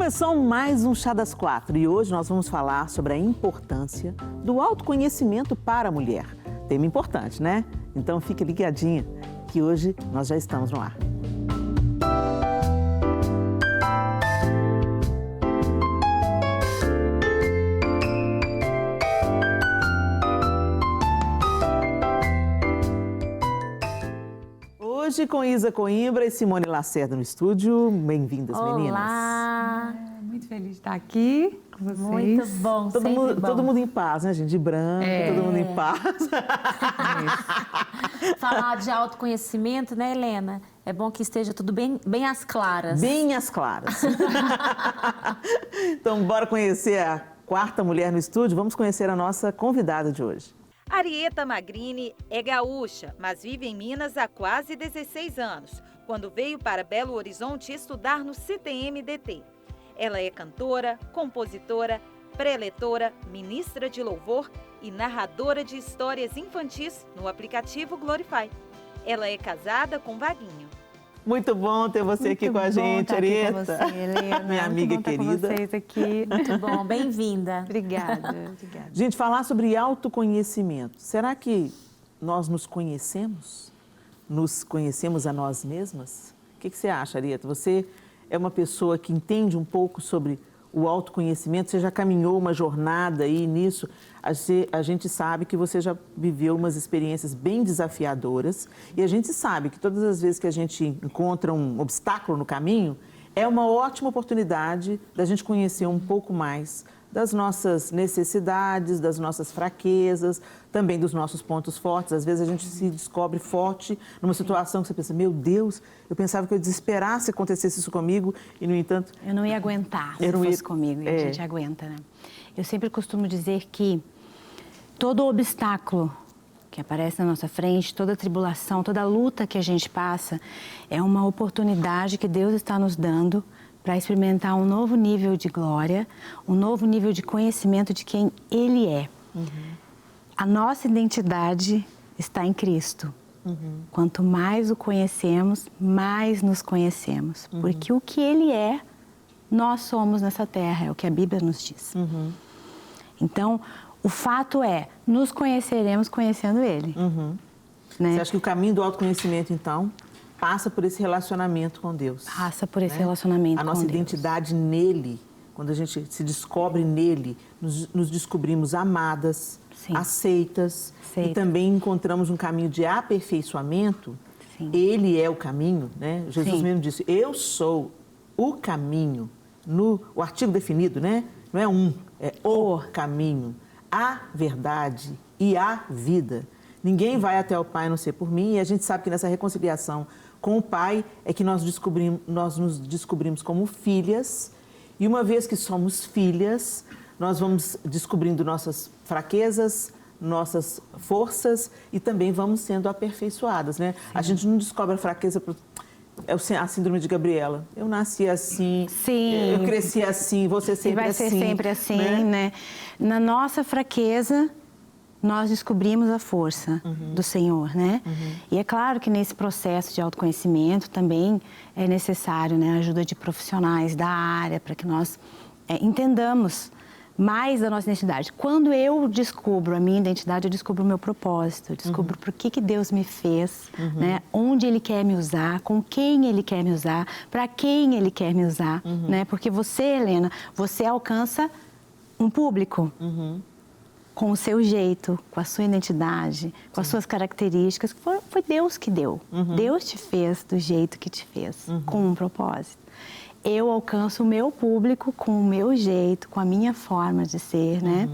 Começou mais um Chá das Quatro e hoje nós vamos falar sobre a importância do autoconhecimento para a mulher. Tema importante, né? Então fique ligadinha que hoje nós já estamos no ar. Hoje com Isa Coimbra e Simone Lacerda no estúdio. Bem-vindas, meninas. Olá! Muito feliz de estar aqui com vocês. Muito bom, Todo mundo em paz, né, gente? De branco, todo mundo em paz. Falar de autoconhecimento, né, Helena? É bom que esteja tudo bem às claras. Bem às claras. Então, bora conhecer a quarta mulher no estúdio. Vamos conhecer a nossa convidada de hoje. Arieta Magrini é gaúcha, mas vive em Minas há quase 16 anos, quando veio para Belo Horizonte estudar no CTM-DT. Ela é cantora, compositora, preletora, ministra de louvor e narradora de histórias infantis no aplicativo Glorify. Ela é casada com Vaguinho. Muito bom ter você aqui com a gente, Arieta. Muito bom estar aqui com você, Helena. Minha amiga querida. Muito bom estar com vocês aqui. Muito bom, bem-vinda. Obrigada. Gente, falar sobre autoconhecimento. Será que nós nos conhecemos? Nos conhecemos a nós mesmas? O que você acha, Arieta? Você é uma pessoa que entende um pouco sobre o autoconhecimento? Você já caminhou uma jornada aí nisso? A gente sabe que você já viveu umas experiências bem desafiadoras e a gente sabe que todas as vezes que a gente encontra um obstáculo no caminho, é uma ótima oportunidade da gente conhecer um pouco mais das nossas necessidades, das nossas fraquezas, também dos nossos pontos fortes. Às vezes a gente se descobre forte numa situação que você pensa, meu Deus, eu pensava que eu desesperasse se acontecesse isso comigo e, no entanto... Eu não ia aguentar se fosse comigo, e a gente aguenta, né? Eu sempre costumo dizer que todo obstáculo que aparece na nossa frente, toda tribulação, toda luta que a gente passa, é uma oportunidade que Deus está nos dando para experimentar um novo nível de glória, um novo nível de conhecimento de quem Ele é. A nossa identidade está em Cristo. Quanto mais o conhecemos, mais nos conhecemos. Porque o que Ele é, nós somos nessa terra, é o que a Bíblia nos diz. Então, o fato é, nos conheceremos conhecendo Ele. Né? Você acha que o caminho do autoconhecimento, então, passa por esse relacionamento com Deus? Passa por esse relacionamento com Deus. A nossa identidade nele, quando a gente se descobre nele, nos descobrimos amadas, aceitas e também encontramos um caminho de aperfeiçoamento. Ele é o caminho, né? Jesus mesmo disse, eu sou o caminho. O artigo definido, né? Não é é o caminho, a verdade e a vida. Ninguém vai até o Pai a não ser por mim, e a gente sabe que nessa reconciliação com o Pai é que nós nos descobrimos como filhas, e uma vez que somos filhas, nós vamos descobrindo nossas fraquezas, nossas forças e também vamos sendo aperfeiçoadas, né? A gente não descobre a fraqueza... É a síndrome de Gabriela. Eu nasci assim, eu cresci assim, você sempre assim. E vai ser sempre assim, né? Na nossa fraqueza, nós descobrimos a força do Senhor, né? E é claro que nesse processo de autoconhecimento também é necessário, né, a ajuda de profissionais da área para que nós entendamos mais da nossa identidade. Quando eu descubro a minha identidade, eu descubro o meu propósito, eu descubro por que Deus me fez, né? Onde Ele quer me usar, com quem Ele quer me usar, para quem Ele quer me usar, né? Porque você, Helena, você alcança um público com o seu jeito, com a sua identidade, com as suas características. Foi Deus que deu. Deus te fez do jeito que te fez, com um propósito. Eu alcanço o meu público com o meu jeito, com a minha forma de ser, né?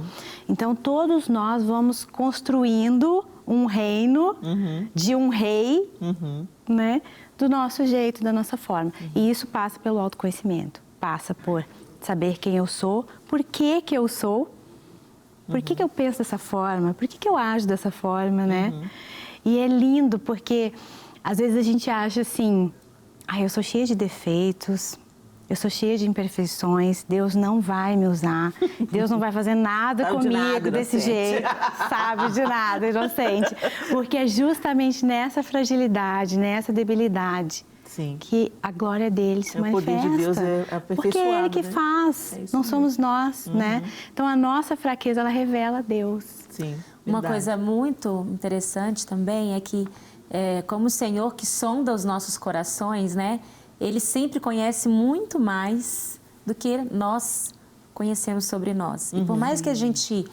Então, todos nós vamos construindo um reino de um rei, né? Do nosso jeito, da nossa forma. E isso passa pelo autoconhecimento. Passa por saber quem eu sou, por que eu sou, por que eu penso dessa forma, por que eu ajo dessa forma, né? E é lindo porque, às vezes, a gente acha assim, eu sou cheia de defeitos, eu sou cheia de imperfeições, Deus não vai me usar, Deus não vai fazer nada comigo desse jeito, sabe, de nada, inocente. Porque é justamente nessa fragilidade, nessa debilidade que a glória dele se manifesta. O poder de Deus é aperfeiçoado, porque é Ele que né? faz, não somos nós, né? Então, a nossa fraqueza, ela revela Deus. Sim, Uma verdade. coisa muito interessante também é que, como o Senhor que sonda os nossos corações, né? Ele sempre conhece muito mais do que nós conhecemos sobre nós. E por mais que a gente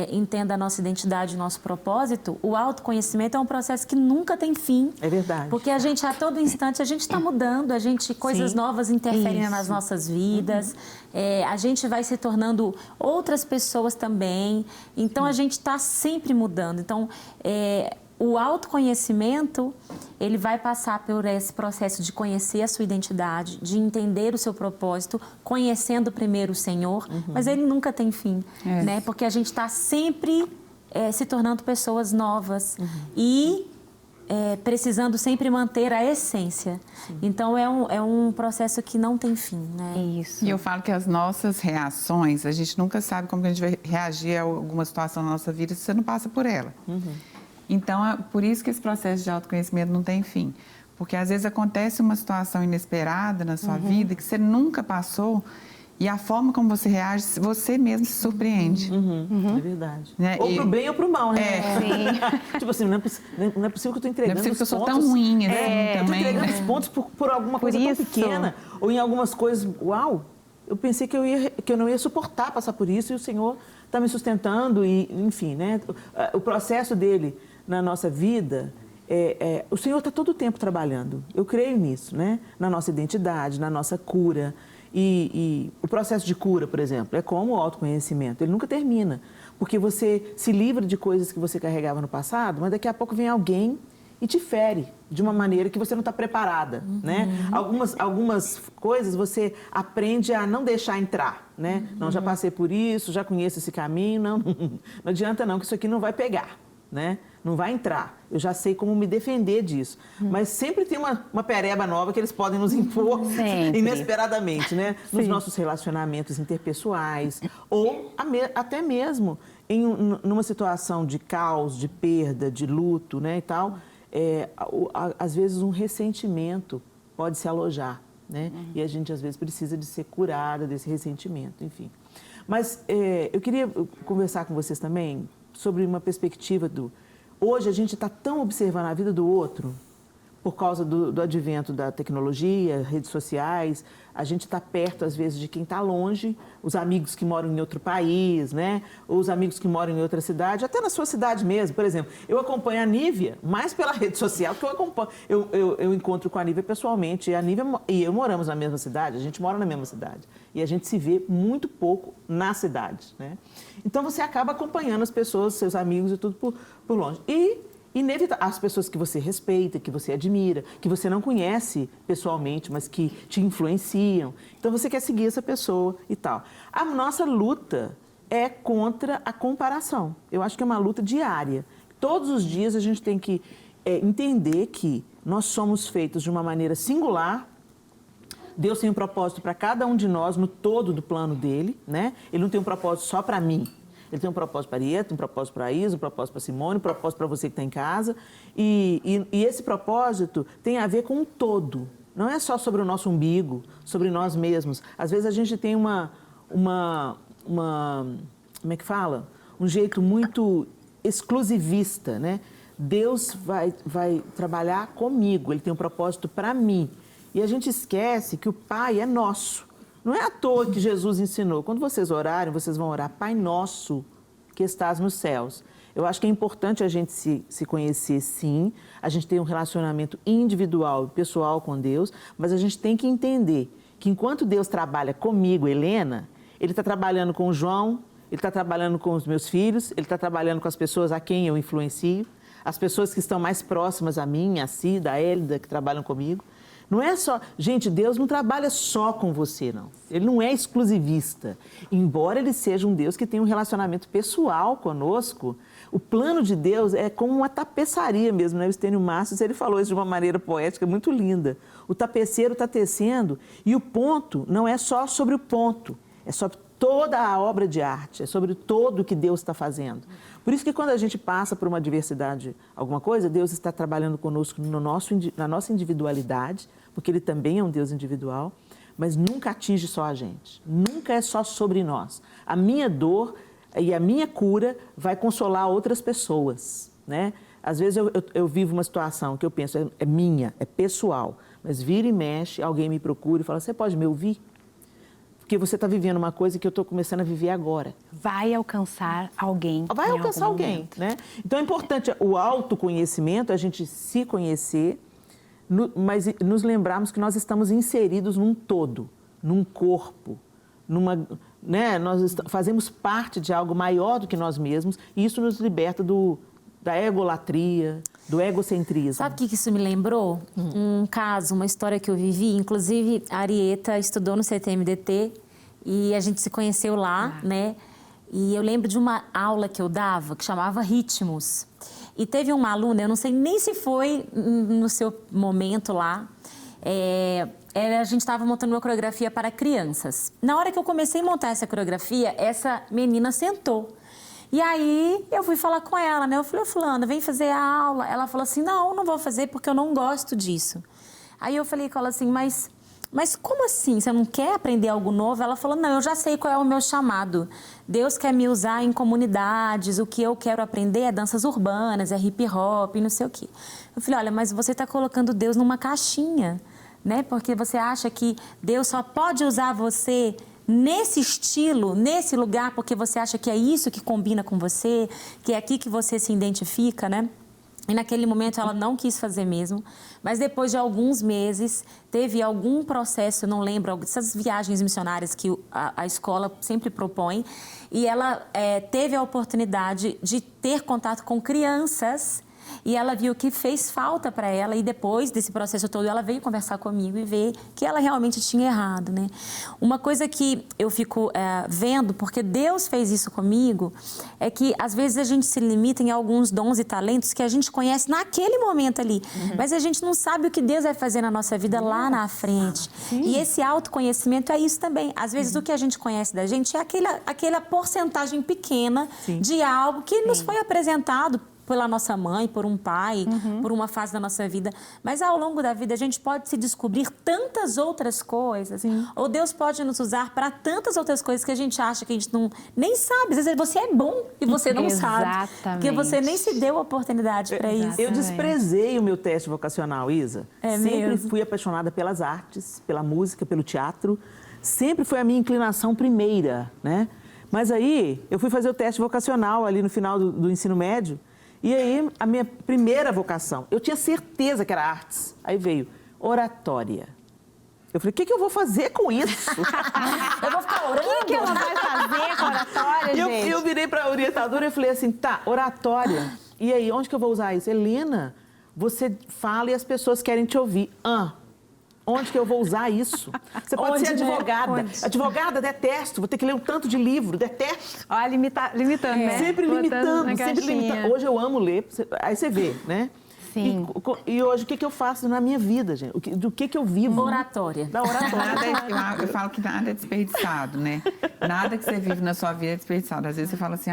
entenda a nossa identidade, o nosso propósito, o autoconhecimento é um processo que nunca tem fim. É verdade. Porque a gente, a todo instante, a gente está mudando, coisas novas interferem nas nossas vidas, a gente vai se tornando outras pessoas também. Então, a gente está sempre mudando. Então, o autoconhecimento, ele vai passar por esse processo de conhecer a sua identidade, de entender o seu propósito, conhecendo primeiro o Senhor, mas ele nunca tem fim, né? Porque a gente está sempre se tornando pessoas novas e precisando sempre manter a essência. Então, é um processo que não tem fim, né? É isso. E eu falo que as nossas reações, a gente nunca sabe como que a gente vai reagir a alguma situação na nossa vida se você não passa por ela. Então, é por isso que esse processo de autoconhecimento não tem fim. Porque, às vezes, acontece uma situação inesperada na sua vida que você nunca passou e a forma como você reage, você mesmo se surpreende. É verdade. Né? Ou pro bem ou pro mal, né? Sim. Tipo assim, não é possível que eu tô entregando Não é possível que eu os sou pontos. tão ruim assim Tô também. entregando Né? os pontos por alguma coisa tão isso. pequena. Ou em algumas coisas, uau, eu pensei que eu não ia suportar passar por isso e o Senhor está me sustentando e, enfim, né? O processo dele na nossa vida, o Senhor está todo o tempo trabalhando. Eu creio nisso, né? Na nossa identidade, na nossa cura. E o processo de cura, por exemplo, é como o autoconhecimento. Ele nunca termina, porque você se livra de coisas que você carregava no passado, mas daqui a pouco vem alguém e te fere de uma maneira que você não está preparada, né? Algumas coisas você aprende a não deixar entrar, né? Não, já passei por isso, já conheço esse caminho, não adianta não, que isso aqui não vai pegar, né? Não vai entrar. Eu já sei como me defender disso. Mas sempre tem uma pereba nova que eles podem nos impor inesperadamente, né? Nos nossos relacionamentos interpessoais ou até mesmo numa situação de caos, de perda, de luto, né, e tal. Às vezes um ressentimento pode se alojar, né? E a gente às vezes precisa de ser curada desse ressentimento, enfim. Mas eu queria conversar com vocês também sobre uma perspectiva hoje a gente está tão observando a vida do outro por causa do advento da tecnologia, redes sociais. A gente está perto, às vezes, de quem está longe, os amigos que moram em outro país, né? Ou os amigos que moram em outra cidade, até na sua cidade mesmo. Por exemplo, eu acompanho a Nívia mais pela rede social, que eu encontro com a Nívia pessoalmente. A Nívia e eu moramos na mesma cidade, a gente mora na mesma cidade. E a gente se vê muito pouco na cidade, né? Então, você acaba acompanhando as pessoas, seus amigos e tudo por longe. E as pessoas que você respeita, que você admira, que você não conhece pessoalmente, mas que te influenciam. Então, você quer seguir essa pessoa e tal. A nossa luta é contra a comparação. Eu acho que é uma luta diária. Todos os dias a gente tem que entender que nós somos feitos de uma maneira singular. Deus tem um propósito para cada um de nós no todo do plano dele, né? Ele não tem um propósito só para mim. Ele tem um propósito para a Arieta, um propósito para a Isa, um propósito para a Simone, um propósito para você que está em casa. E esse propósito tem a ver com o todo. Não é só sobre o nosso umbigo, sobre nós mesmos. Às vezes a gente tem como é que fala? Um jeito muito exclusivista, né? Deus vai trabalhar comigo, Ele tem um propósito para mim. E a gente esquece que o Pai é nosso. Não é à toa que Jesus ensinou. Quando vocês orarem, vocês vão orar, Pai nosso que estás nos céus. Eu acho que é importante a gente se conhecer, sim. A gente tem um relacionamento individual e pessoal com Deus, mas a gente tem que entender que enquanto Deus trabalha comigo, Helena, Ele está trabalhando com o João, Ele está trabalhando com os meus filhos, Ele está trabalhando com as pessoas a quem eu influencio, as pessoas que estão mais próximas a mim, a Cida, a Hélida, que trabalham comigo. Não é só... Gente, Deus não trabalha só com você, não. Ele não é exclusivista. Embora Ele seja um Deus que tem um relacionamento pessoal conosco, o plano de Deus é como uma tapeçaria mesmo, né? O Estênio Márcio, ele falou isso de uma maneira poética muito linda. O tapeceiro está tecendo e o ponto não é só sobre o ponto, é sobre toda a obra de arte, é sobre todo o que Deus está fazendo. Por isso que quando a gente passa por uma adversidade, alguma coisa, Deus está trabalhando conosco na nossa individualidade, porque Ele também é um Deus individual, mas nunca atinge só a gente. Nunca é só sobre nós. A minha dor e a minha cura vai consolar outras pessoas, né? Às vezes eu vivo uma situação que eu penso, é minha, é pessoal, mas vira e mexe, alguém me procura e fala, você pode me ouvir? Porque você está vivendo uma coisa que eu estou começando a viver agora. Vai alcançar alguém. Vai alcançar alguém, né? Então é importante o autoconhecimento, a gente se conhecer, mas nos lembrarmos que nós estamos inseridos num todo, num corpo, né? Nós fazemos parte de algo maior do que nós mesmos e isso nos liberta da egolatria, do egocentrismo. Sabe o que isso me lembrou? Um caso, uma história que eu vivi. Inclusive, a Arieta estudou no CTMDT e a gente se conheceu lá, né? E eu lembro de uma aula que eu dava que chamava Ritmos. E teve uma aluna, eu não sei nem se foi no seu momento lá, a gente estava montando uma coreografia para crianças. Na hora que eu comecei a montar essa coreografia, essa menina sentou. E aí eu fui falar com ela, né? Eu falei, fulana, vem fazer a aula. Ela falou assim, não vou fazer porque eu não gosto disso. Aí eu falei com ela assim, mas como assim? Você não quer aprender algo novo? Ela falou, não, eu já sei qual é o meu chamado. Deus quer me usar em comunidades, o que eu quero aprender é danças urbanas, é hip hop, não sei o quê. Eu falei, olha, mas você está colocando Deus numa caixinha, né? Porque você acha que Deus só pode usar você nesse estilo, nesse lugar, porque você acha que é isso que combina com você, que é aqui que você se identifica, né? E naquele momento ela não quis fazer mesmo, mas depois de alguns meses teve algum processo, eu não lembro, dessas viagens missionárias que a escola sempre propõe, e ela teve a oportunidade de ter contato com crianças. E ela viu que fez falta para ela e depois desse processo todo ela veio conversar comigo e ver que ela realmente tinha errado, né? Uma coisa que eu fico vendo, porque Deus fez isso comigo, é que às vezes a gente se limita em alguns dons e talentos que a gente conhece naquele momento ali, mas a gente não sabe o que Deus vai fazer na nossa vida lá na frente. E esse autoconhecimento é isso também. Às vezes o que a gente conhece da gente é aquela porcentagem pequena de algo que nos foi apresentado pela nossa mãe, por um pai, por uma fase da nossa vida. Mas ao longo da vida a gente pode se descobrir tantas outras coisas. Ou Deus pode nos usar para tantas outras coisas que a gente acha que a gente nem sabe. Às vezes você é bom e você não sabe. Porque você nem se deu a oportunidade para isso. Eu desprezei o meu teste vocacional, Isa. Sempre mesmo? fui apaixonada pelas artes, pela música, pelo teatro. Sempre foi a minha inclinação primeira, né? Mas aí eu fui fazer o teste vocacional ali no final do ensino médio. E aí, a minha primeira vocação, eu tinha certeza que era artes. Aí veio oratória. Eu falei, o que eu vou fazer com isso? Eu vou ficar orando? O que ela vai fazer com oratória, gente? Eu virei para a orientadora e falei assim, tá, oratória. E aí, onde que eu vou usar isso? Helena, você fala e as pessoas querem te ouvir. Onde que eu vou usar isso? Você pode ser advogada. Né? Advogada, detesto. Vou ter que ler um tanto de livro, detesto. Olha, limitando, né? Sempre limitando, sempre limitando. Hoje eu amo ler, aí você vê, né? Sim. E hoje o que eu faço na minha vida, gente? Do que eu vivo? Oratória. Da oratória. Eu falo que nada é desperdiçado, né? Nada que você vive na sua vida é desperdiçado. Às vezes você fala assim,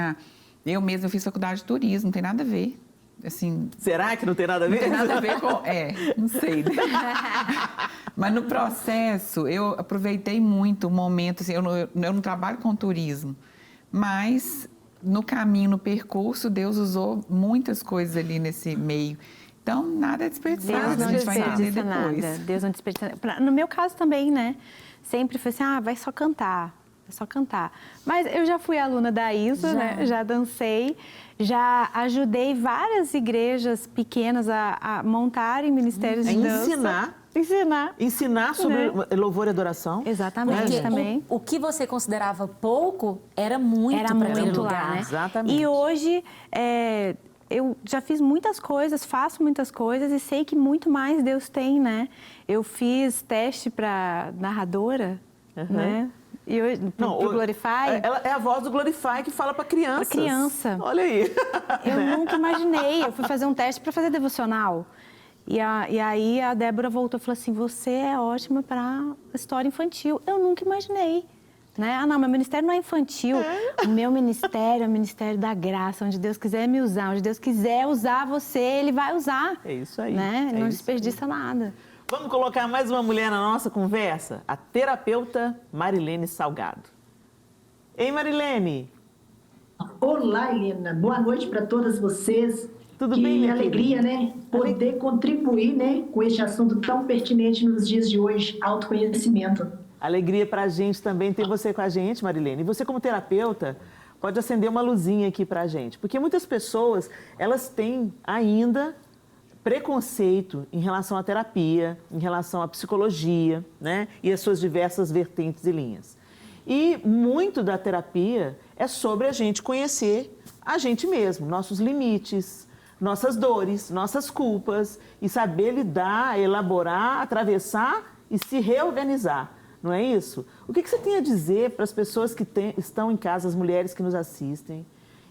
eu mesma fiz faculdade de turismo, não tem nada a ver. Assim, será que não tem nada a ver? Não tem nada a ver com... não sei, né? Mas no processo, eu aproveitei muito o momento, assim, eu não trabalho com turismo, mas no caminho, no percurso, Deus usou muitas coisas ali nesse meio. Então, nada é desperdiçado, Deus não desperdiça nada. Deus não desperdiça nada. No meu caso também, né? Sempre foi assim, vai só cantar. É só cantar. Mas eu já fui aluna da Isa, né? Já dancei, já ajudei várias igrejas pequenas a montarem ministérios de dança. Ensinar sobre louvor e adoração. Exatamente. Porque também. O que você considerava pouco era muito para aquele lugar, né? Exatamente. E hoje eu já fiz muitas coisas, faço muitas coisas e sei que muito mais Deus tem, né? Eu fiz teste para narradora, né? E hoje, pro Glorify. Ela é a voz do Glorify que fala para crianças. Para criança. Olha aí. Eu nunca imaginei. Eu fui fazer um teste para fazer devocional. E aí a Débora voltou e falou assim, você é ótima para história infantil. Eu nunca imaginei. Né? Não, meu ministério não é infantil. O meu ministério é o ministério da graça, onde Deus quiser me usar, onde Deus quiser usar você, Ele vai usar. É isso aí. Né? Não desperdiça nada. Vamos colocar mais uma mulher na nossa conversa? A terapeuta Marilene Salgado. Ei, Marilene! Olá, Helena. Boa noite para todas vocês. Tudo bem, minha alegria, querida? né? Poder contribuir, né, com este assunto tão pertinente nos dias de hoje, autoconhecimento. Alegria para a gente também ter você com a gente, Marilene. E você, como terapeuta, pode acender uma luzinha aqui para a gente. Porque muitas pessoas, elas têm ainda preconceito em relação à terapia, em relação à psicologia, né? E as suas diversas vertentes e linhas. E muito da terapia é sobre a gente conhecer a gente mesmo, nossos limites, nossas dores, nossas culpas, e saber lidar, elaborar, atravessar e se reorganizar. Não é isso? O que você tem a dizer para as pessoas que estão em casa, as mulheres que nos assistem,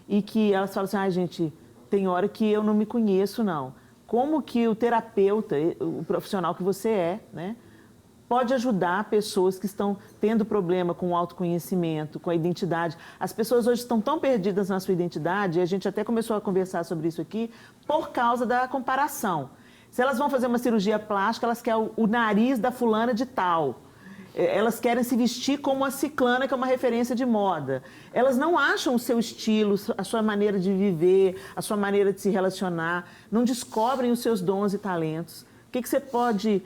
e que elas falam assim, gente, tem hora que eu não me conheço, não. Como que o terapeuta, o profissional que você é, né, pode ajudar pessoas que estão tendo problema com o autoconhecimento, com a identidade. As pessoas hoje estão tão perdidas na sua identidade, e a gente até começou a conversar sobre isso aqui, por causa da comparação. Se elas vão fazer uma cirurgia plástica, elas querem o nariz da fulana de tal. Elas querem se vestir como a ciclana, que é uma referência de moda. Elas não acham o seu estilo, a sua maneira de viver, a sua maneira de se relacionar, não descobrem os seus dons e talentos. O que você pode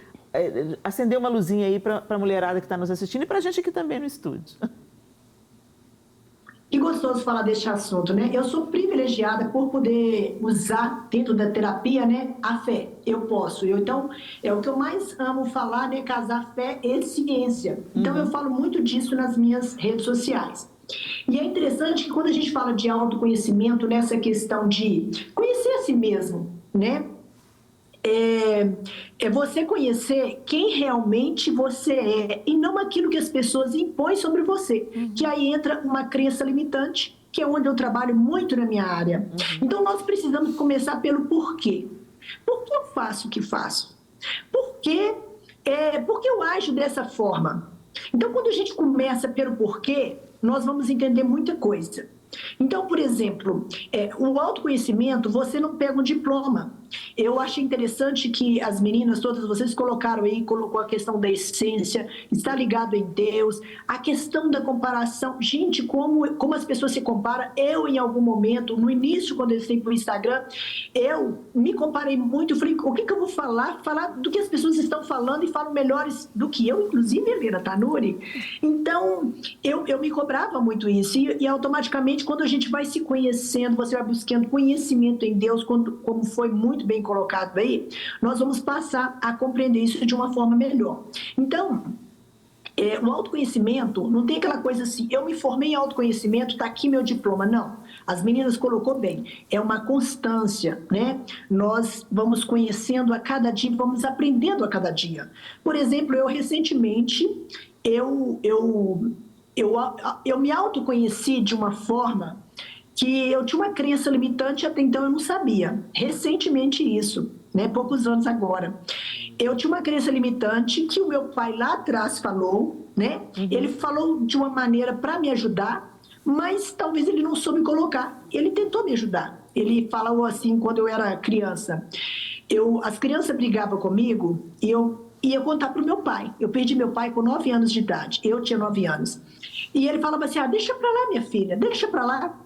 acender uma luzinha aí para a mulherada que está nos assistindo e para a gente aqui também no estúdio? Que gostoso falar deste assunto, né? Eu sou privilegiada por poder usar dentro da terapia, né, a fé. Eu posso. Então, é o que eu mais amo falar, né? Casar fé e ciência. Então, eu falo muito disso nas minhas redes sociais. E é interessante que quando a gente fala de autoconhecimento, nessa questão de conhecer a si mesmo, né? É você conhecer quem realmente você é e não aquilo que as pessoas impõem sobre você. Que aí entra uma crença limitante, que é onde eu trabalho muito na minha área. Então, nós precisamos começar pelo porquê. Por que eu faço o que faço? Por que eu ajo dessa forma? Então, quando a gente começa pelo porquê, nós vamos entender muita coisa. Então, por exemplo, o autoconhecimento, você não pega um diploma. Eu achei interessante que as meninas, todas vocês colocaram aí, colocou a questão da essência, está ligado em Deus, a questão da comparação. Gente, como as pessoas se comparam, eu em algum momento, no início, quando eu entrei para o Instagram, eu me comparei muito, eu falei, o que eu vou falar? Falar do que as pessoas estão falando e falam melhores do que eu, inclusive, Helena Tanuri. Então, eu me cobrava muito isso e automaticamente, quando a gente vai se conhecendo, você vai buscando conhecimento em Deus, como foi muito bem colocado aí, nós vamos passar a compreender isso de uma forma melhor. Então, o autoconhecimento, não tem aquela coisa assim, eu me formei em autoconhecimento, está aqui meu diploma. Não, as meninas colocou bem, é uma constância, né? Nós vamos conhecendo a cada dia, vamos aprendendo a cada dia. Por exemplo, eu recentemente, eu me autoconheci de uma forma que eu tinha uma crença limitante, até então eu não sabia. Recentemente isso, né? Poucos anos agora. Eu tinha uma crença limitante que o meu pai lá atrás falou, né? Ele falou de uma maneira para me ajudar, mas talvez ele não soube colocar. Ele tentou me ajudar. Ele falou assim quando eu era criança. As crianças brigavam comigo e eu ia contar para o meu pai. Eu perdi meu pai com 9 anos de idade. Eu tinha 9 anos. E ele falava assim, deixa para lá, minha filha, deixa para lá.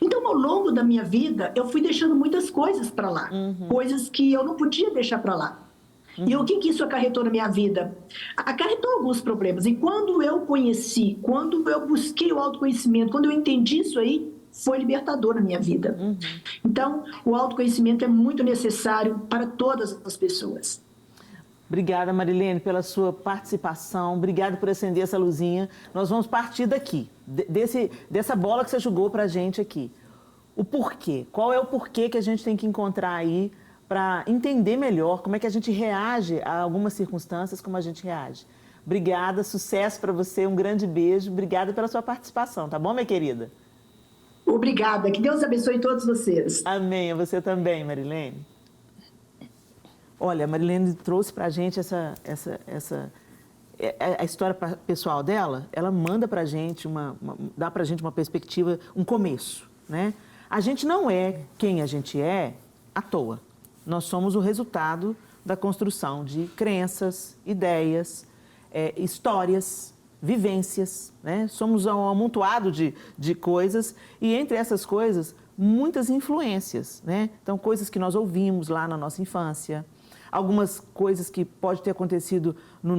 Então, ao longo da minha vida, eu fui deixando muitas coisas para lá. Coisas que eu não podia deixar para lá. E o que isso acarretou na minha vida? Acarretou alguns problemas. E quando eu conheci, quando eu busquei o autoconhecimento, quando eu entendi isso aí, foi libertador na minha vida. Então, o autoconhecimento é muito necessário para todas as pessoas. Obrigada, Marilene, pela sua participação. Obrigada por acender essa luzinha. Nós vamos partir daqui, dessa bola que você jogou para a gente aqui. O porquê. Qual é o porquê que a gente tem que encontrar aí para entender melhor como é que a gente reage a algumas circunstâncias, como a gente reage. Obrigada, sucesso para você, um grande beijo. Obrigada pela sua participação, tá bom, minha querida? Obrigada. Que Deus abençoe todos vocês. Amém. A você também, Marilene. Olha, a Marilene trouxe para a gente a história pessoal dela, ela manda para a gente, dá para a gente uma perspectiva, um começo, né? A gente não é quem a gente é à toa. Nós somos o resultado da construção de crenças, ideias, histórias, vivências, né? Somos um amontoado de coisas e entre essas coisas, muitas influências, né? Então, coisas que nós ouvimos lá na nossa infância, algumas coisas que pode ter acontecido na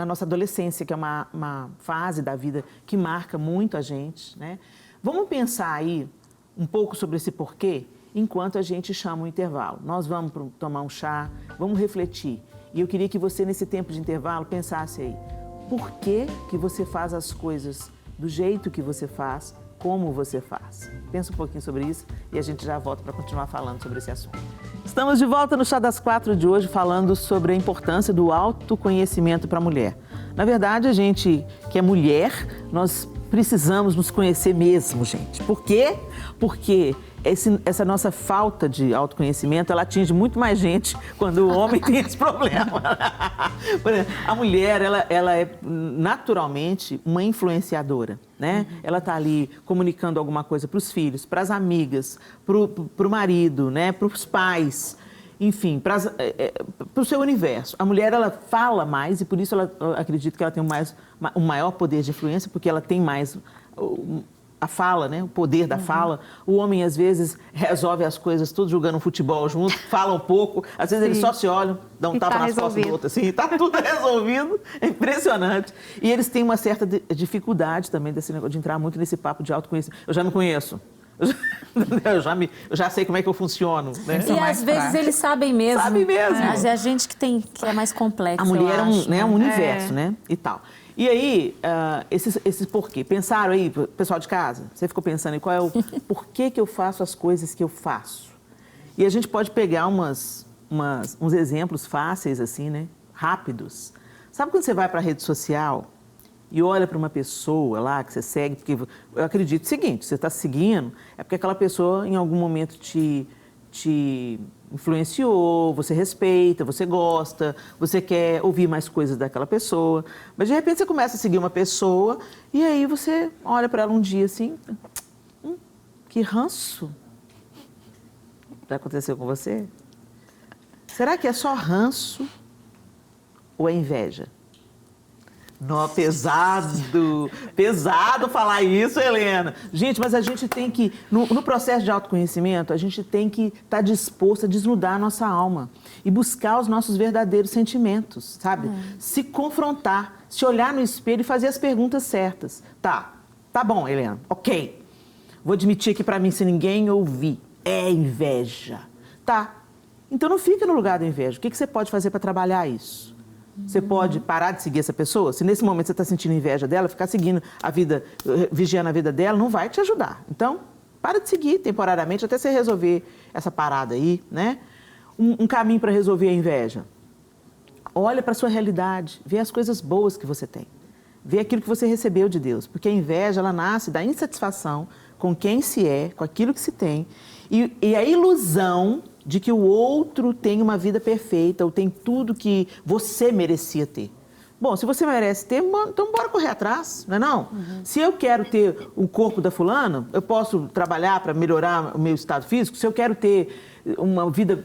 nossa adolescência, que é uma fase da vida que marca muito a gente, né? Vamos pensar aí um pouco sobre esse porquê enquanto a gente chama o intervalo. Nós vamos tomar um chá, vamos refletir. E eu queria que você, nesse tempo de intervalo, pensasse aí, por que você faz as coisas do jeito que você faz, como você faz? Pensa um pouquinho sobre isso e a gente já volta para continuar falando sobre esse assunto. Estamos de volta no Chá das 4 de hoje falando sobre a importância do autoconhecimento para a mulher. Na verdade, a gente que é mulher, nós precisamos nos conhecer mesmo, gente. Por quê? Porque essa nossa falta de autoconhecimento, ela atinge muito mais gente quando o homem tem esse problema. Por exemplo, a mulher, ela é naturalmente uma influenciadora, né? Ela está ali comunicando alguma coisa para os filhos, para as amigas, para o marido, né? Para os pais, enfim, para o seu universo. A mulher, ela fala mais e por isso eu acredito que ela tem um maior poder de influência, porque ela tem mais a fala, né? O poder da fala. O homem, às vezes, resolve as coisas tudo jogando futebol junto, fala um pouco, às vezes eles só se olham, dão um tapa nas costas do outro, assim, tá tudo resolvido, é impressionante. E eles têm uma certa dificuldade também desse negócio de entrar muito nesse papo de autoconhecimento. Eu já me conheço. Eu já sei como é que eu funciono, né? E às vezes eles sabem mesmo. Sabem mesmo. Mas é a gente que é mais complexo. A mulher é um universo, né? E tal. E aí, esses porquê? Pensaram aí, pessoal de casa? Você ficou pensando em qual é o porquê que eu faço as coisas que eu faço? E a gente pode pegar uns exemplos fáceis, assim, né? Rápidos. Sabe quando você vai para a rede social e olha para uma pessoa lá que você segue? Porque eu acredito o seguinte, você está seguindo, é porque aquela pessoa em algum momento te influenciou, você respeita, você gosta, você quer ouvir mais coisas daquela pessoa. Mas, de repente, você começa a seguir uma pessoa e aí você olha para ela um dia assim, que ranço. Já aconteceu com você? Será que é só ranço ou é inveja? Não, pesado falar isso, Helena. Gente, mas a gente tem que, no processo de autoconhecimento, a gente tem que estar disposto a desnudar a nossa alma e buscar os nossos verdadeiros sentimentos, sabe? Se confrontar, se olhar no espelho e fazer as perguntas certas. Tá bom, Helena, ok. Vou admitir aqui pra mim, se ninguém ouvir, é inveja. Tá, então não fica no lugar da inveja. O que você pode fazer para trabalhar isso? Você pode parar de seguir essa pessoa? Se nesse momento você está sentindo inveja dela, ficar seguindo a vida, vigiando a vida dela, não vai te ajudar. Então, para de seguir temporariamente até você resolver essa parada aí, né? Um caminho para resolver a inveja. Olha para a sua realidade, vê as coisas boas que você tem. Vê aquilo que você recebeu de Deus. Porque a inveja, ela nasce da insatisfação com quem se é, com aquilo que se tem. E a ilusão de que o outro tem uma vida perfeita ou tem tudo que você merecia ter. Bom, se você merece ter, então bora correr atrás, não é não? Se eu quero ter o corpo da fulana, eu posso trabalhar para melhorar o meu estado físico. Se eu quero ter uma vida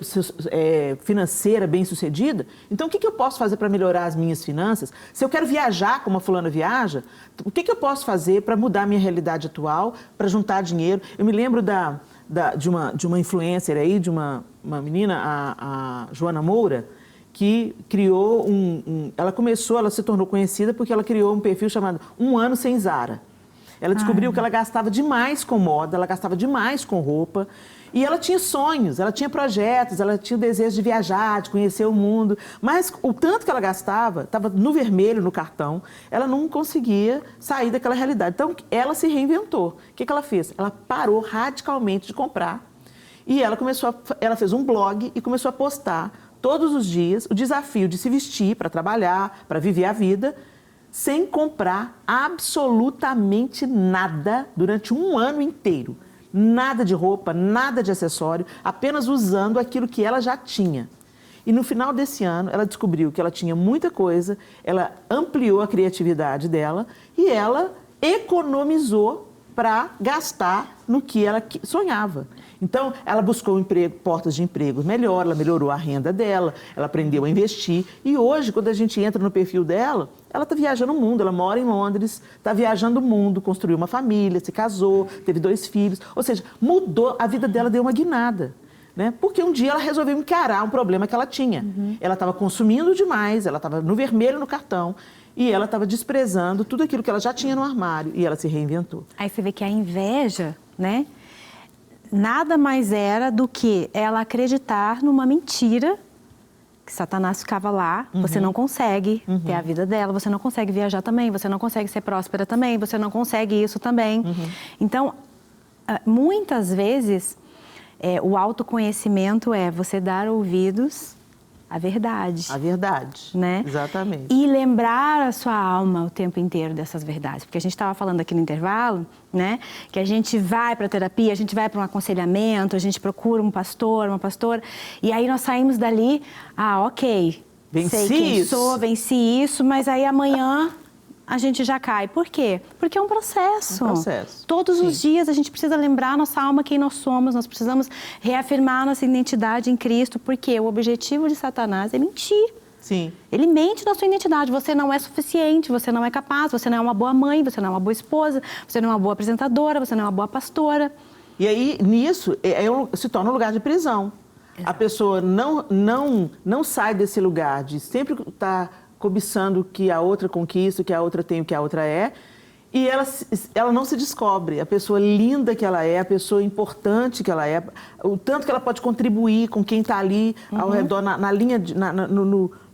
financeira bem-sucedida, então o que eu posso fazer para melhorar as minhas finanças? Se eu quero viajar como a fulana viaja, o que eu posso fazer para mudar a minha realidade atual, para juntar dinheiro? Eu me lembro de uma influencer aí, de uma menina, a Joana Moura, que criou ela se tornou conhecida porque ela criou um perfil chamado 1 ano sem Zara. Ela descobriu que ela gastava demais com moda, ela gastava demais com roupa. E ela tinha sonhos, ela tinha projetos, ela tinha o desejo de viajar, de conhecer o mundo. Mas o tanto que ela gastava, estava no vermelho no cartão, ela não conseguia sair daquela realidade. Então, ela se reinventou. O que ela fez? Ela parou radicalmente de comprar. E ela fez um blog e começou a postar todos os dias o desafio de se vestir para trabalhar, para viver a vida, sem comprar absolutamente nada durante 1 ano inteiro. Nada de roupa, nada de acessório, apenas usando aquilo que ela já tinha. E no final desse ano, ela descobriu que ela tinha muita coisa, ela ampliou a criatividade dela e ela economizou para gastar no que ela sonhava. Então, ela buscou portas de emprego melhor, ela melhorou a renda dela, ela aprendeu a investir. E hoje, quando a gente entra no perfil dela, ela está viajando o mundo, ela mora em Londres, está viajando o mundo, construiu uma família, se casou, teve 2 filhos. Ou seja, mudou, a vida dela deu uma guinada. Né? Porque um dia ela resolveu encarar um problema que ela tinha. Ela estava consumindo demais, ela estava no vermelho no cartão e ela estava desprezando tudo aquilo que ela já tinha no armário e ela se reinventou. Aí você vê que a inveja, né, nada mais era do que ela acreditar numa mentira que Satanás ficava lá, você não consegue ter a vida dela, você não consegue viajar também, você não consegue ser próspera também, você não consegue isso também. Então, muitas vezes... o autoconhecimento é você dar ouvidos à verdade. A verdade, né? Exatamente. E lembrar a sua alma o tempo inteiro dessas verdades. Porque a gente estava falando aqui no intervalo, né? Que a gente vai para a terapia, a gente vai para um aconselhamento, a gente procura um pastor, uma pastora, e aí nós saímos dali, ok, sei quem sou, venci isso, mas aí amanhã... a gente já cai. Por quê? Porque é um processo. Todos os dias a gente precisa lembrar a nossa alma, quem nós somos, nós precisamos reafirmar a nossa identidade em Cristo, porque o objetivo de Satanás é mentir. Sim. Ele mente na sua identidade, você não é suficiente, você não é capaz, você não é uma boa mãe, você não é uma boa esposa, você não é uma boa apresentadora, você não é uma boa pastora. E aí, nisso, se torna um lugar de prisão. Exato. A pessoa não sai desse lugar de sempre estar... cobiçando o que a outra conquista, o que a outra tem, o que a outra é, e ela não se descobre, a pessoa linda que ela é, a pessoa importante que ela é, o tanto que ela pode contribuir com quem está ali ao redor, na linha,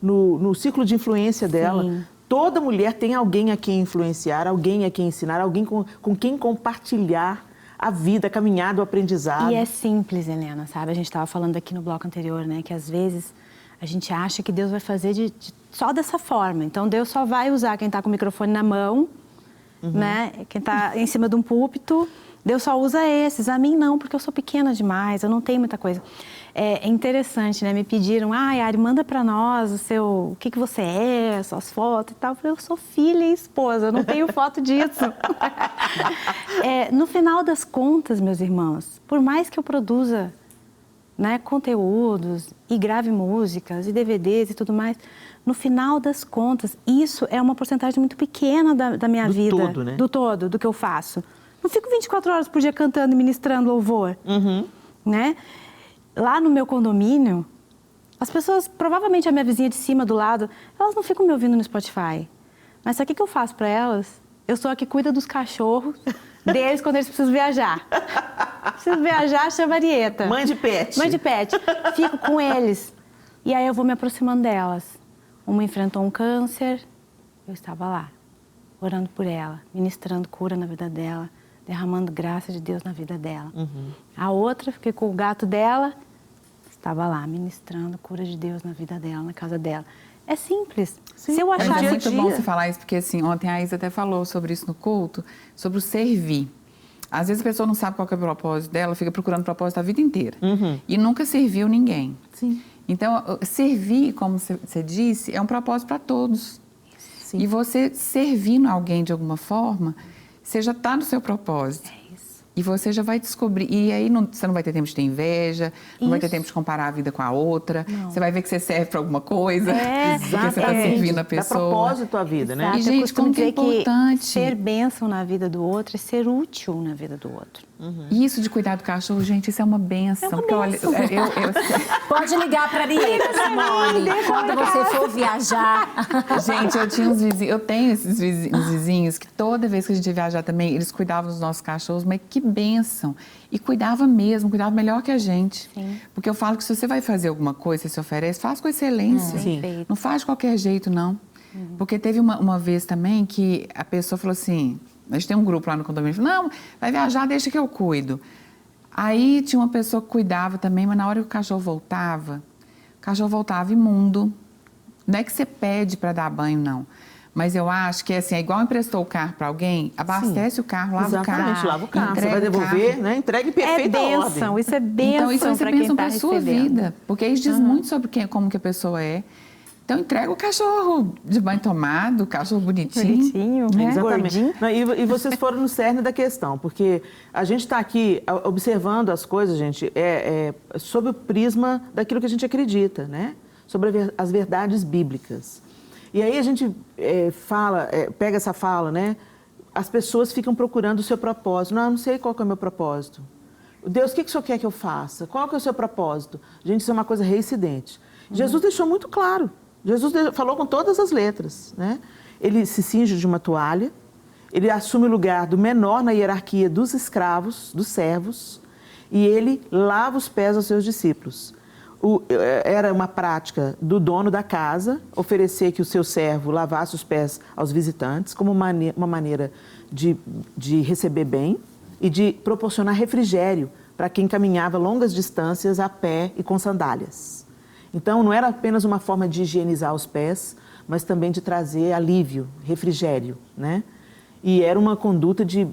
no ciclo de influência dela. Sim. Toda mulher tem alguém a quem influenciar, alguém a quem ensinar, alguém com quem compartilhar a vida, a caminhada, o aprendizado. E é simples, Helena, sabe? A gente estava falando aqui no bloco anterior, né, que às vezes a gente acha que Deus vai fazer só dessa forma. Então, Deus só vai usar quem está com o microfone na mão, né? Quem está em cima de um púlpito. Deus só usa esses. A mim, não, porque eu sou pequena demais, eu não tenho muita coisa. É interessante, né? Me pediram, Ari, manda para nós o que você é, suas fotos e tal. Eu falei, eu sou filha e esposa, eu não tenho foto disso. No final das contas, meus irmãos, por mais que eu produza... né, conteúdos e grave músicas e DVDs e tudo mais, no final das contas, isso é uma porcentagem muito pequena da minha vida. Do todo, né? Do todo, do que eu faço. Não fico 24 horas por dia cantando e ministrando louvor. Né? Lá no meu condomínio, as pessoas, provavelmente a minha vizinha de cima, do lado, elas não ficam me ouvindo no Spotify. Mas sabe o que eu faço para elas? Eu sou a que cuida dos cachorros deles quando eles precisam viajar. Preciso viajar, chama a Arieta. Mãe de pet. Mãe de pet. Fico com eles. E aí eu vou me aproximando delas. Uma enfrentou um câncer, eu estava lá, orando por ela, ministrando cura na vida dela, derramando graça de Deus na vida dela. A outra, fiquei com o gato dela, estava lá, ministrando cura de Deus na vida dela, na casa dela. É simples. Sim. Se eu achar é muito bom você falar isso, porque assim, ontem a Isa até falou sobre isso no culto, sobre o servir. Às vezes a pessoa não sabe qual que é o propósito dela, fica procurando propósito a vida inteira. E nunca serviu ninguém. Sim. Então, servir, como você disse, é um propósito para todos. Sim. E você servindo alguém de alguma forma, você já está no seu propósito. E você já vai descobrir. E aí você não vai ter tempo de ter inveja, não vai ter tempo de comparar a vida com a outra. Não. Você vai ver que você serve para alguma coisa. Porque você está servindo a pessoa. Dá propósito à vida, né? E, gente, como que é importante. Ser bênção na vida do outro é ser útil na vida do outro. E isso de cuidar do cachorro, gente, isso é uma benção. É uma benção. Pode ligar para a Arieta, Simone, quando você for viajar. Gente, eu tenho esses vizinhos que toda vez que a gente ia viajar também, eles cuidavam dos nossos cachorros, mas que bênção. E cuidava mesmo, cuidava melhor que a gente. Sim. Porque eu falo que se você vai fazer alguma coisa, você se oferece, faz com excelência. Não faz de qualquer jeito, não. Porque teve uma vez também que a pessoa falou assim... A gente tem um grupo lá no condomínio, falou, não, vai viajar, deixa que eu cuido. Aí tinha uma pessoa que cuidava também, mas na hora que o cachorro voltava imundo. Não é que você pede para dar banho, não. Mas eu acho que assim, é igual emprestou o carro para alguém, abastece o carro, lava o carro. Exatamente, lava o carro. Você vai devolver, né? Entregue em perfeita ordem. Isso é bênção. Então, isso vai ser bênção para a sua recebendo. vida. Porque isso diz muito sobre como que a pessoa é. Então, entrega o cachorro de banho tomado, o cachorro bonitinho. Né? Exatamente. Não, e vocês foram no cerne da questão, porque a gente está aqui observando as coisas, gente, sob o prisma daquilo que a gente acredita, né? Sobre as verdades bíblicas. E aí a gente pega essa fala, né? As pessoas ficam procurando o seu propósito. Não, eu não sei qual que é o meu propósito. Deus, o que o Senhor quer que eu faça? Qual que é o seu propósito? Gente, isso é uma coisa reincidente. Jesus deixou muito claro. Jesus falou com todas as letras, né? Ele se cinge de uma toalha, ele assume o lugar do menor na hierarquia dos escravos, dos servos, e ele lava os pés aos seus discípulos. Era uma prática do dono da casa oferecer que o seu servo lavasse os pés aos visitantes como uma maneira de receber bem e de proporcionar refrigério para quem caminhava longas distâncias a pé e com sandálias. Então, não era apenas uma forma de higienizar os pés, mas também de trazer alívio, refrigério, né? E era uma conduta de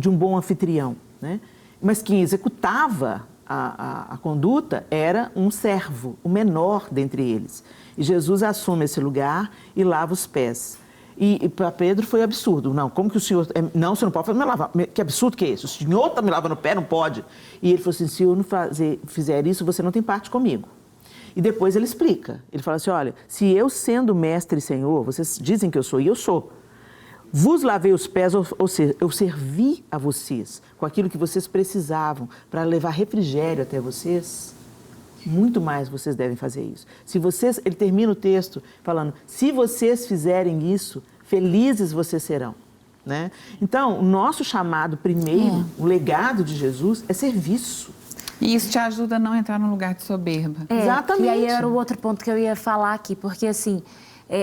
um bom anfitrião, né? Mas quem executava a conduta era um servo, o menor dentre eles. E Jesus assume esse lugar e lava os pés. E para Pedro foi absurdo. Não, como que o senhor... Não, você não pode me lavar. Que absurdo que é isso? O senhor está me lavando o pé? Não pode. E ele falou assim, se eu não fizer isso, você não tem parte comigo. E depois ele explica. Ele fala assim, olha, se eu sendo mestre e senhor, vocês dizem que eu sou, e eu sou. Vos lavei os pés, ou seja, eu servi a vocês com aquilo que vocês precisavam para levar refrigério até vocês. Muito mais vocês devem fazer isso. Ele termina o texto falando, se vocês fizerem isso, felizes vocês serão. Né? Então, o nosso chamado primeiro, o legado de Jesus, é serviço. E isso te ajuda a não entrar num lugar de soberba. Exatamente. E aí era o outro ponto que eu ia falar aqui, porque assim,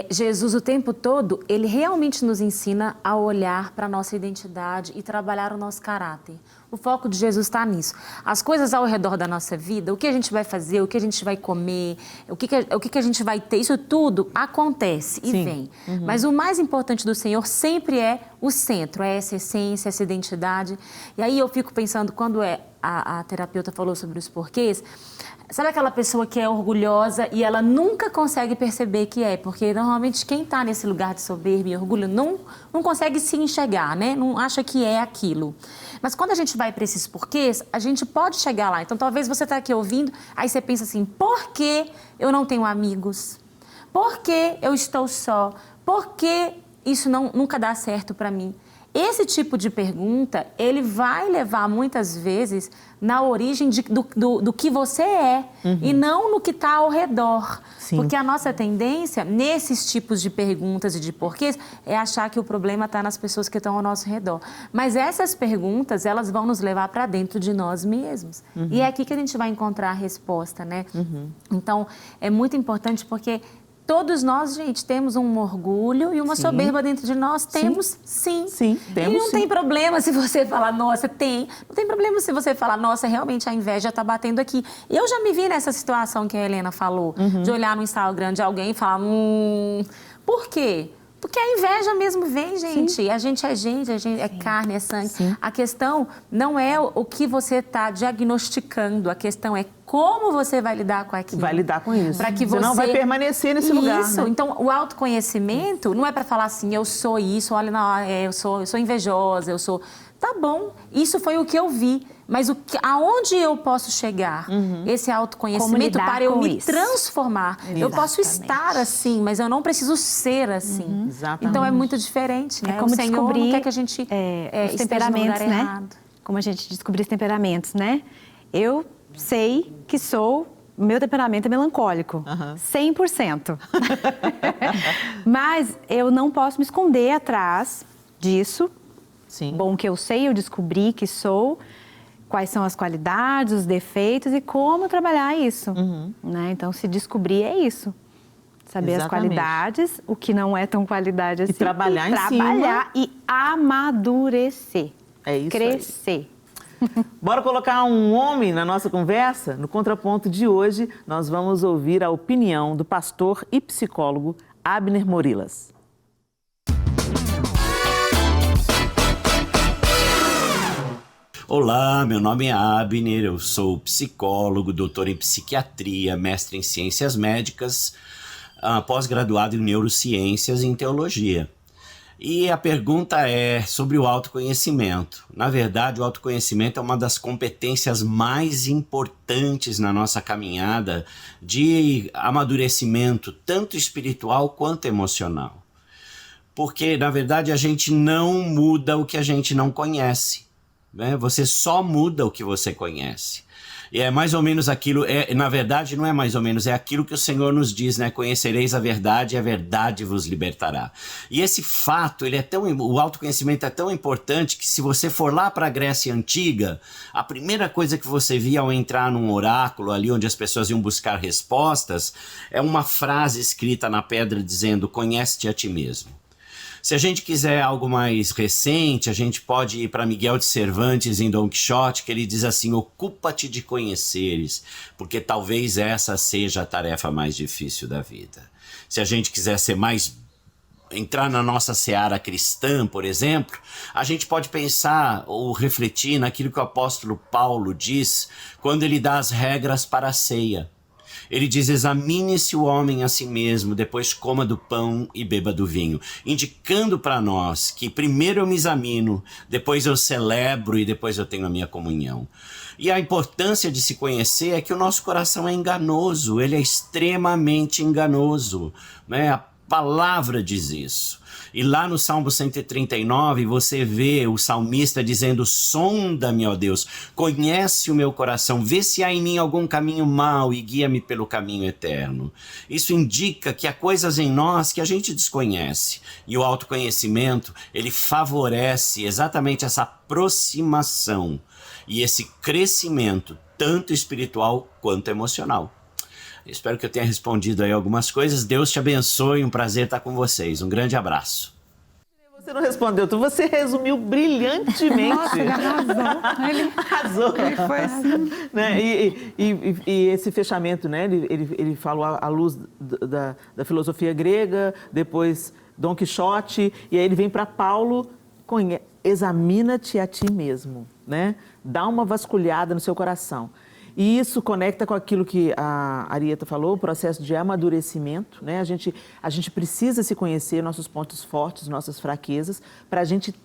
Jesus o tempo todo, ele realmente nos ensina a olhar para a nossa identidade e trabalhar o nosso caráter. O foco de Jesus está nisso. As coisas ao redor da nossa vida, o que a gente vai fazer, o que a gente vai comer, o que a gente vai ter, isso tudo acontece e vem. Uhum. Mas o mais importante do Senhor sempre é o centro, é essa essência, essa identidade. E aí eu fico pensando, quando a terapeuta falou sobre os porquês, sabe aquela pessoa que é orgulhosa e ela nunca consegue perceber que é? Porque normalmente quem está nesse lugar de soberba e orgulho não consegue se enxergar, né? Não acha que é aquilo. Mas quando a gente vai para esses porquês, a gente pode chegar lá. Então, talvez você está aqui ouvindo, aí você pensa assim, por que eu não tenho amigos? Por que eu estou só? Por que isso nunca dá certo para mim? Esse tipo de pergunta, ele vai levar muitas vezes na origem do que você é e não no que está ao redor. Sim. Porque a nossa tendência, nesses tipos de perguntas e de porquês, é achar que o problema está nas pessoas que estão ao nosso redor. Mas essas perguntas, elas vão nos levar para dentro de nós mesmos. E é aqui que a gente vai encontrar a resposta, né? Então, é muito importante porque... Todos nós, gente, temos um orgulho e uma soberba dentro de nós. Temos, sim. Sim, temos. E não tem problema se você falar, nossa, tem. Não tem problema se você falar, nossa, realmente a inveja está batendo aqui. Eu já me vi nessa situação que a Helena falou, de olhar no Instagram de alguém e falar, por quê? Porque a inveja mesmo vem, gente. Sim. A gente é carne, é sangue. Sim. A questão não é o que você está diagnosticando, a questão é como você vai lidar com aquilo. Vai lidar com isso. Para que você não vai permanecer nesse lugar. Isso. Né? Então, o autoconhecimento não é para falar assim, eu sou isso, olha, não, eu sou invejosa, eu sou... Tá bom, isso foi o que eu vi. Mas aonde eu posso chegar? Esse autoconhecimento para eu me transformar. Exatamente. Eu posso estar assim, mas eu não preciso ser assim. Exatamente. Então é muito diferente, né? É como o Senhor descobrir não quer que a gente os temperamentos, né? Errado. Como a gente descobrir os temperamentos, né? Eu sei que meu temperamento é melancólico, 100%. Mas eu não posso me esconder atrás disso. Sim. Bom que eu sei, eu descobri que sou, quais são as qualidades, os defeitos e como trabalhar isso. Né? Então, se descobrir é isso. Saber Exatamente. As qualidades, o que não é tão qualidade assim. E trabalhar em cima. Trabalhar e amadurecer. É isso crescer. Aí. Bora colocar um homem na nossa conversa? No Contraponto de hoje, nós vamos ouvir a opinião do pastor e psicólogo Abner Morilas. Olá, meu nome é Abner, eu sou psicólogo, doutor em psiquiatria, mestre em ciências médicas, pós-graduado em neurociências e em teologia. E a pergunta é sobre o autoconhecimento. Na verdade, o autoconhecimento é uma das competências mais importantes na nossa caminhada de amadurecimento, tanto espiritual quanto emocional. Porque, na verdade, a gente não muda o que a gente não conhece, né? Você só muda o que você conhece. E é mais ou menos aquilo, na verdade não é mais ou menos, é aquilo que o Senhor nos diz, né? Conhecereis a verdade e a verdade vos libertará. E esse fato, o autoconhecimento é tão importante que se você for lá para a Grécia Antiga, a primeira coisa que você via ao entrar num oráculo ali onde as pessoas iam buscar respostas, é uma frase escrita na pedra dizendo, conhece-te a ti mesmo. Se a gente quiser algo mais recente, a gente pode ir para Miguel de Cervantes em Dom Quixote, que ele diz assim, ocupa-te de conheceres, porque talvez essa seja a tarefa mais difícil da vida. Se a gente quiser entrar na nossa seara cristã, por exemplo, a gente pode pensar ou refletir naquilo que o apóstolo Paulo diz quando ele dá as regras para a ceia. Ele diz, examine-se o homem a si mesmo, depois coma do pão e beba do vinho, indicando para nós que primeiro eu me examino, depois eu celebro e depois eu tenho a minha comunhão. E a importância de se conhecer é que o nosso coração é enganoso, ele é extremamente enganoso, né? A palavra diz isso. E lá no Salmo 139, você vê o salmista dizendo, sonda-me, ó Deus, conhece o meu coração, vê se há em mim algum caminho mau e guia-me pelo caminho eterno. Isso indica que há coisas em nós que a gente desconhece. E o autoconhecimento, ele favorece exatamente essa aproximação e esse crescimento, tanto espiritual quanto emocional. Espero que eu tenha respondido aí algumas coisas. Deus te abençoe, um prazer estar com vocês. Um grande abraço. Você não respondeu tudo, você resumiu brilhantemente. Nossa, ele arrasou. Ele foi assim. Né? E esse fechamento, né? Ele falou à luz da filosofia grega, depois Dom Quixote, e aí ele vem para Paulo, examina-te a ti mesmo, né? Dá uma vasculhada no seu coração. E isso conecta com aquilo que a Arieta falou, o processo de amadurecimento, né? A gente precisa se conhecer, nossos pontos fortes, nossas fraquezas,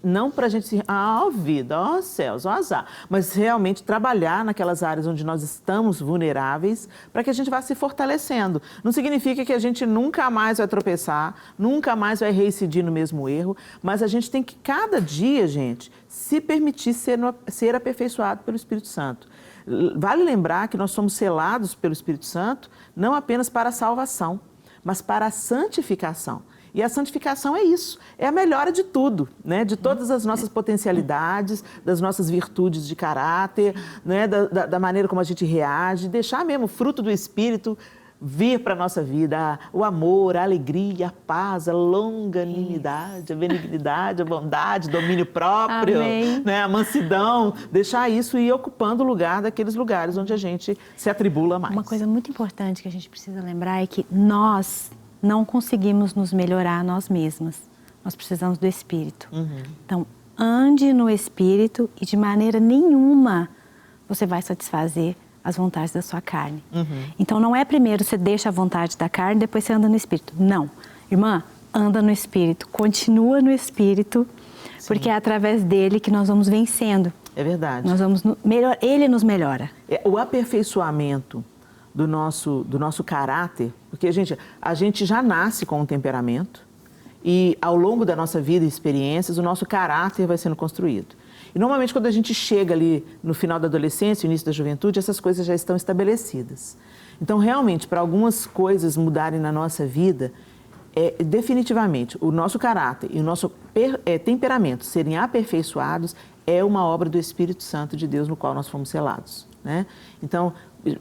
não para a gente ó vida, ó céus, ó azar, mas realmente trabalhar naquelas áreas onde nós estamos vulneráveis para que a gente vá se fortalecendo. Não significa que a gente nunca mais vai tropeçar, nunca mais vai reincidir no mesmo erro, mas a gente tem que, cada dia, gente, se permitir ser aperfeiçoado pelo Espírito Santo. Vale lembrar que nós somos selados pelo Espírito Santo não apenas para a salvação, mas para a santificação. E a santificação é isso, é a melhora de tudo, né? De todas as nossas potencialidades, das nossas virtudes de caráter, né? Da maneira como a gente reage, deixar mesmo o fruto do Espírito vir para a nossa vida, o amor, a alegria, a paz, a longanimidade, a benignidade, a bondade, domínio próprio, né? A mansidão, deixar isso e ir ocupando o lugar daqueles lugares onde a gente se atribula mais. Uma coisa muito importante que a gente precisa lembrar é que nós não conseguimos nos melhorar nós mesmas, nós precisamos do Espírito. Então, ande no Espírito e de maneira nenhuma você vai satisfazer as vontades da sua carne. Então, não é primeiro você deixa a vontade da carne, depois você anda no Espírito. Não. Irmã, anda no Espírito, continua no Espírito, porque é através dele que nós vamos vencendo. É verdade. Nós vamos ele nos melhora. O aperfeiçoamento do nosso caráter, porque a gente já nasce com um temperamento e ao longo da nossa vida e experiências, o nosso caráter vai sendo construído. E normalmente quando a gente chega ali no final da adolescência, início da juventude, essas coisas já estão estabelecidas. Então, realmente, para algumas coisas mudarem na nossa vida, definitivamente, o nosso caráter e o nosso temperamento serem aperfeiçoados é uma obra do Espírito Santo de Deus no qual nós fomos selados, né? Então,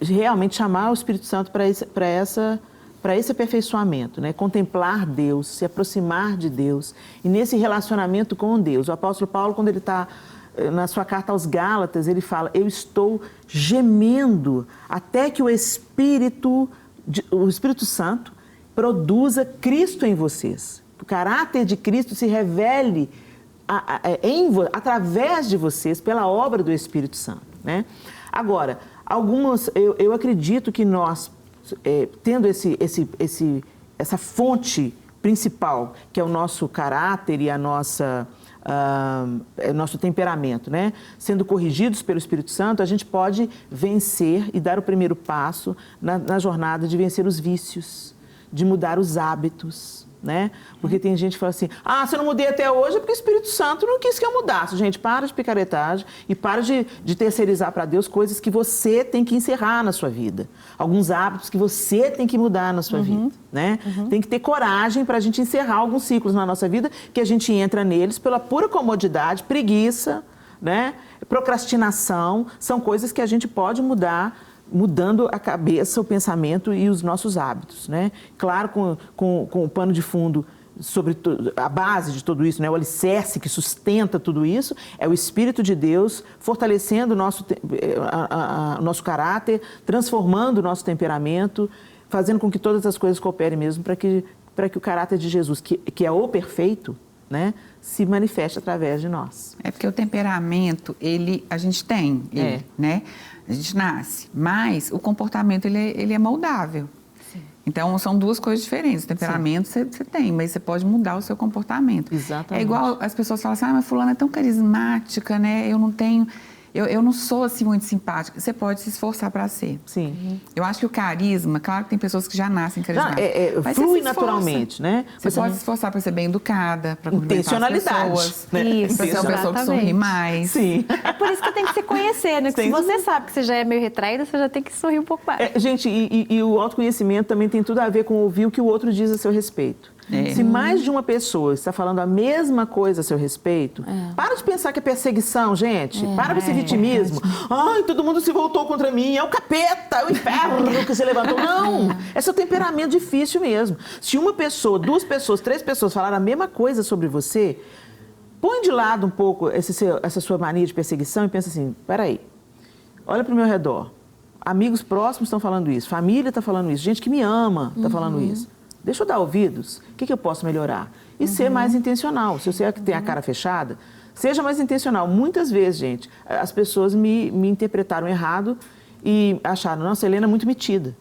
realmente chamar o Espírito Santo para esse aperfeiçoamento, né? Contemplar Deus, se aproximar de Deus e nesse relacionamento com Deus. O apóstolo Paulo, quando ele está na sua carta aos Gálatas, ele fala, eu estou gemendo até que o Espírito Santo produza Cristo em vocês. O caráter de Cristo se revele através de vocês, pela obra do Espírito Santo, né? Agora, eu acredito que nós, tendo essa fonte principal, que é o nosso caráter e nosso temperamento, né? Sendo corrigidos pelo Espírito Santo, a gente pode vencer e dar o primeiro passo na jornada de vencer os vícios, de mudar os hábitos, né? Porque tem gente que fala assim, se eu não mudei até hoje é porque o Espírito Santo não quis que eu mudasse. Gente, para de picaretagem e para de terceirizar para Deus coisas que você tem que encerrar na sua vida. Alguns hábitos que você tem que mudar na sua vida, né? Tem que ter coragem para a gente encerrar alguns ciclos na nossa vida que a gente entra neles pela pura comodidade, preguiça, né? Procrastinação, são coisas que a gente pode mudar mudando a cabeça, o pensamento e os nossos hábitos, né? Claro, com o pano de fundo sobre a base de tudo isso, né? O alicerce que sustenta tudo isso é o Espírito de Deus fortalecendo o nosso caráter, transformando o nosso temperamento, fazendo com que todas as coisas cooperem mesmo para que o caráter de Jesus, que é o perfeito, né, se manifeste através de nós. É porque o temperamento, a gente tem, né? A gente nasce, mas o comportamento, ele é moldável. Sim. Então, são duas coisas diferentes. O temperamento você tem, mas você pode mudar o seu comportamento. Exatamente. É igual as pessoas falam assim, mas fulana é tão carismática, né? Eu não sou assim muito simpática. Você pode se esforçar para ser. Sim. Eu acho que o carisma, claro que tem pessoas que já nascem carismáticas. Mas flui naturalmente, né? Você pode se esforçar para ser bem educada, para cumprimentar as pessoas. Né? Isso, para ser uma pessoa que sorri mais. Sim. É por isso que tem que se conhecer, né? Porque se você sabe que você já é meio retraída, você já tem que sorrir um pouco mais. Gente, e o autoconhecimento também tem tudo a ver com ouvir o que o outro diz a seu respeito. Se mais de uma pessoa está falando a mesma coisa a seu respeito, para de pensar que é perseguição, gente. Para com esse vitimismo. Ai, todo mundo se voltou contra mim, é o capeta, é o inferno que se levantou. Não, é seu temperamento difícil mesmo. Se uma pessoa, 2 pessoas, 3 pessoas falaram a mesma coisa sobre você, põe de lado um pouco essa sua mania de perseguição e pensa assim, peraí, olha para o meu redor. Amigos próximos estão falando isso, família está falando isso, gente que me ama está falando isso. Deixa eu dar ouvidos, o que eu posso melhorar? E ser mais intencional. Se você é que tem a cara fechada, seja mais intencional. Muitas vezes, gente, as pessoas me interpretaram errado e acharam, nossa, a Helena é muito metida.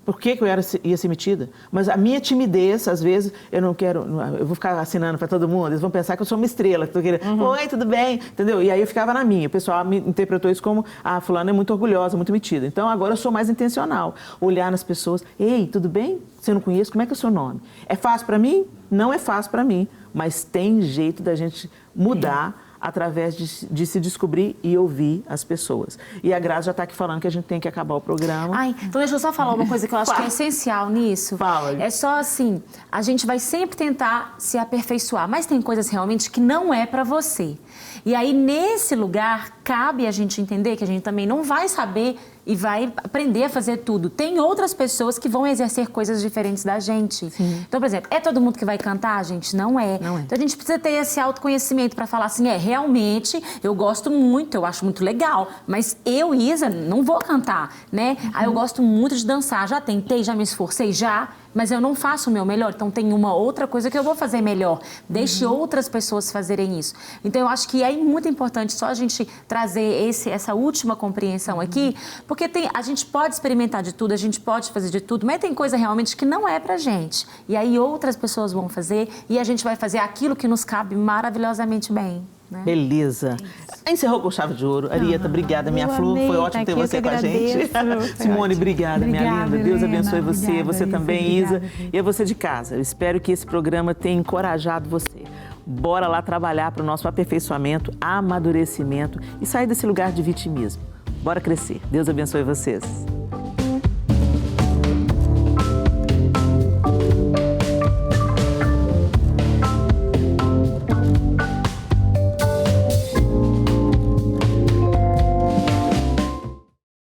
Por que eu ia ser metida? Mas a minha timidez, às vezes, eu vou ficar assinando para todo mundo, eles vão pensar que eu sou uma estrela, que estou querendo, oi, tudo bem, entendeu? E aí eu ficava na minha, o pessoal me interpretou isso como, fulana é muito orgulhosa, muito metida. Então, agora eu sou mais intencional, olhar nas pessoas, ei, tudo bem? Você não conhece, como é que é o seu nome? É fácil para mim? Não é fácil para mim, mas tem jeito da gente mudar através de se descobrir e ouvir as pessoas. E a Grazi já está aqui falando que a gente tem que acabar o programa. Então deixa eu só falar uma coisa que eu acho que é essencial nisso. Fala. É só assim, a gente vai sempre tentar se aperfeiçoar, mas tem coisas realmente que não é para você. E aí, nesse lugar, cabe a gente entender que a gente também não vai saber e vai aprender a fazer tudo. Tem outras pessoas que vão exercer coisas diferentes da gente. Sim. Então, por exemplo, é todo mundo que vai cantar? Gente, não é. Não é. Então, a gente precisa ter esse autoconhecimento para falar assim, realmente, eu gosto muito, eu acho muito legal, mas eu, Isa, não vou cantar, né? Eu gosto muito de dançar, já tentei, já me esforcei, mas eu não faço o meu melhor, então tem uma outra coisa que eu vou fazer melhor. Deixe outras pessoas fazerem isso. Então, eu acho que é muito importante só a gente trazer essa última compreensão aqui, porque a gente pode experimentar de tudo, a gente pode fazer de tudo, mas tem coisa realmente que não é pra gente. E aí outras pessoas vão fazer e a gente vai fazer aquilo que nos cabe maravilhosamente bem. Né? Beleza. Encerrou com chave de ouro. Arieta, obrigada, minha flor. Foi ótimo ter você com a gente. Simone, obrigada, minha linda. Deus abençoe você. Obrigada, você também, Isa. E a você de casa. Eu espero que esse programa tenha encorajado você. Bora lá trabalhar para o nosso aperfeiçoamento, amadurecimento e sair desse lugar de vitimismo. Bora crescer. Deus abençoe vocês.